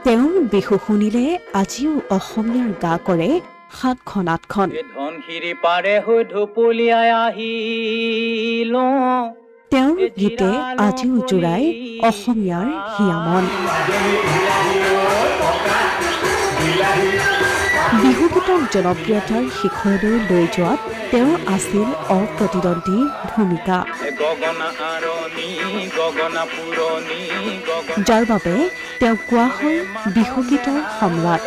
তেওঁৰ বিহু শুনিলে আজিও অসমীয়াৰ গা কৰে ৭খন ৮খন। ধনশিৰি পাৰে হৈ ঢুপুলিয়াই আহিলো, তেওঁৰ গীতে আজিও জোৰাই অসমীয়াৰ হিয়ামন। বিহুগীতক জনপ্ৰিয়তাৰ শিখৰলৈ লৈ যোৱাত তেওঁৰ আছিল অপ্ৰতিদ্বন্দ্বী ভূমিকা, যাৰ বাবে তেওঁক কোৱা হয় বিহুগীতৰ সম্ৰাট।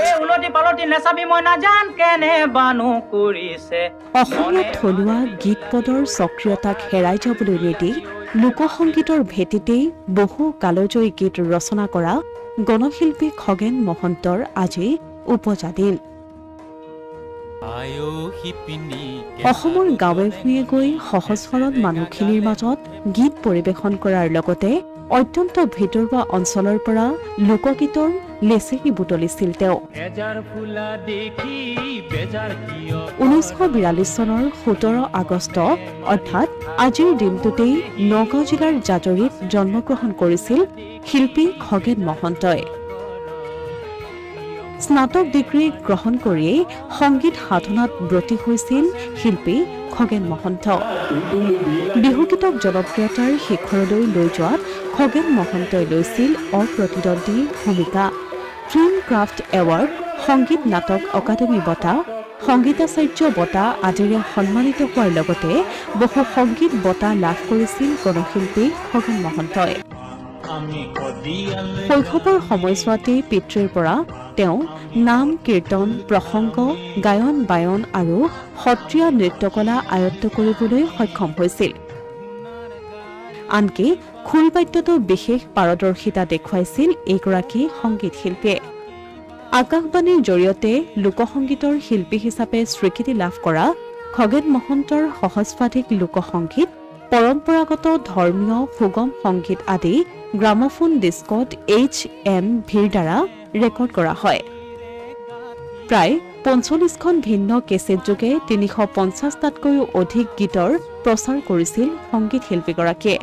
অসমীয়া থলুৱা গীত পদৰ স্বকীয়তাক হেৰাই যাবলৈ নিদি লোকসংগীতৰ ভেটিতেই বহু কালজয়ী গীত ৰচনা কৰা গণশিল্পী খগেন মহন্তৰ আজি উপজা দিন। অসমৰ গাঁৱে ভূঞে গৈ সহজ সৰল মানুহখিনিৰ মাজত গীত পৰিৱেশন কৰাৰ লগতে অত্যন্ত ভিতৰুৱা অঞ্চলৰ পৰা লোকগীতৰ লেচেকি বুটলিছিল তেওঁ। 1942 চনৰ 17 আগষ্ট অৰ্থাৎ আজিৰ দিনটোতেই নগাঁও জিলাৰ জাজৰিত জন্মগ্ৰহণ কৰিছিল শিল্পী খগেন মহন্তই। স্নাতক ডিগ্ৰী গ্ৰহণ কৰিয়েই সংগীত সাধনাত ব্ৰতী হৈছিল শিল্পী খগেন মহন্ত। বিহুগীতক জনপ্ৰিয়তাৰ শিখৰলৈ লৈ যোৱাত খগেন মহন্তই লৈছিল অপ্ৰতিদ্বন্দ্বী ভূমিকা। ফিল্ম ক্ৰাফ্ট এৱাৰ্ড, সংগীত নাটক অকাডেমী বঁটা, সংগীতাচাৰ্য বঁটা আদিৰে সন্মানিত হোৱাৰ লগতে বহু সংগীত বঁটা লাভ কৰিছিল গণশিল্পী খগেন মহন্তই। শৈশৱৰ সময়ছোৱাতেই পিতৃৰ পৰা তেওঁ নাম, কীৰ্তন, প্ৰসংগ, গায়ন বায়ন আৰু সত্ৰীয়া নৃত্যকলা আয়ত্ত কৰিবলৈ সক্ষম হৈছিল। আনকি খোলবাদ্যতো বিশেষ পাৰদৰ্শিতা দেখুৱাইছিল এইগৰাকী সংগীত শিল্পীয়ে। আকাশবাণীৰ জৰিয়তে লোকসংগীতৰ শিল্পী হিচাপে স্বীকৃতি লাভ কৰা খগেন মহন্তৰ সহস্ৰাধিক লোকসংগীত, পৰম্পৰাগত ধৰ্মীয় সুগম সংগীত আদি গ্ৰামোফোন ডিস্কত HMVৰ দ্বাৰা ৰেকৰ্ড কৰা হয়। প্ৰায় ৪৫খন ভিন্ন কেছেটযোগে ৩৫০টাতকৈও অধিক গীতৰ প্ৰচাৰ কৰিছিল সংগীত শিল্পীগৰাকীয়ে।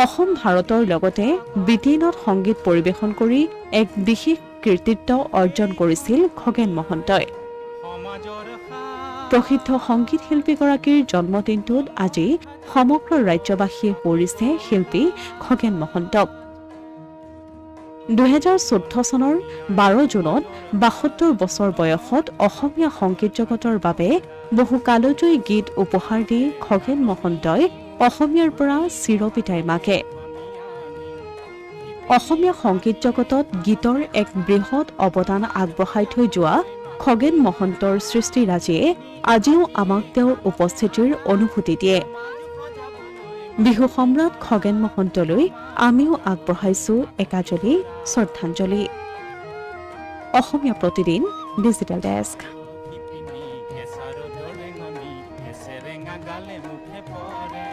অসম ভাৰতৰ লগতে ব্ৰিটেইনত সংগীত পৰিৱেশন কৰি এক বিশেষ কৃতিত্ব অৰ্জন কৰিছিল খগেন মহন্তই। প্ৰসিদ্ধ সংগীত শিল্পীগৰাকীৰ জন্মদিনটোত আজি সমগ্ৰ ৰাজ্যবাসীয়ে পৰিছে শিল্পী খগেন মহন্তক। 2014 চনৰ 12 জুনত 72 বছৰ বয়সত অসমীয়া সংগীত জগতৰ বাবে বহু কালজয়ী গীত উপহাৰ দি খগেন মহন্তই অসমীয়াৰ পৰা চিৰবিদায় মাগে। অসমীয়া সংগীত জগতত গীতৰ এক বৃহৎ অৱদান আগবঢ়াই থৈ যোৱা খগেন মহন্তৰ সৃষ্টিৰাজিয়ে আজিও আমাক তেওঁৰ উপস্থিতিৰ অনুভূতি দিয়ে। বিহু সম্ৰাট খগেন মহন্তলৈ আমিও আগবঢ়াইছো একাজলি শ্ৰদ্ধাঞ্জলি। Asomiya Pratidin digital desk. গালে মুখে পৰে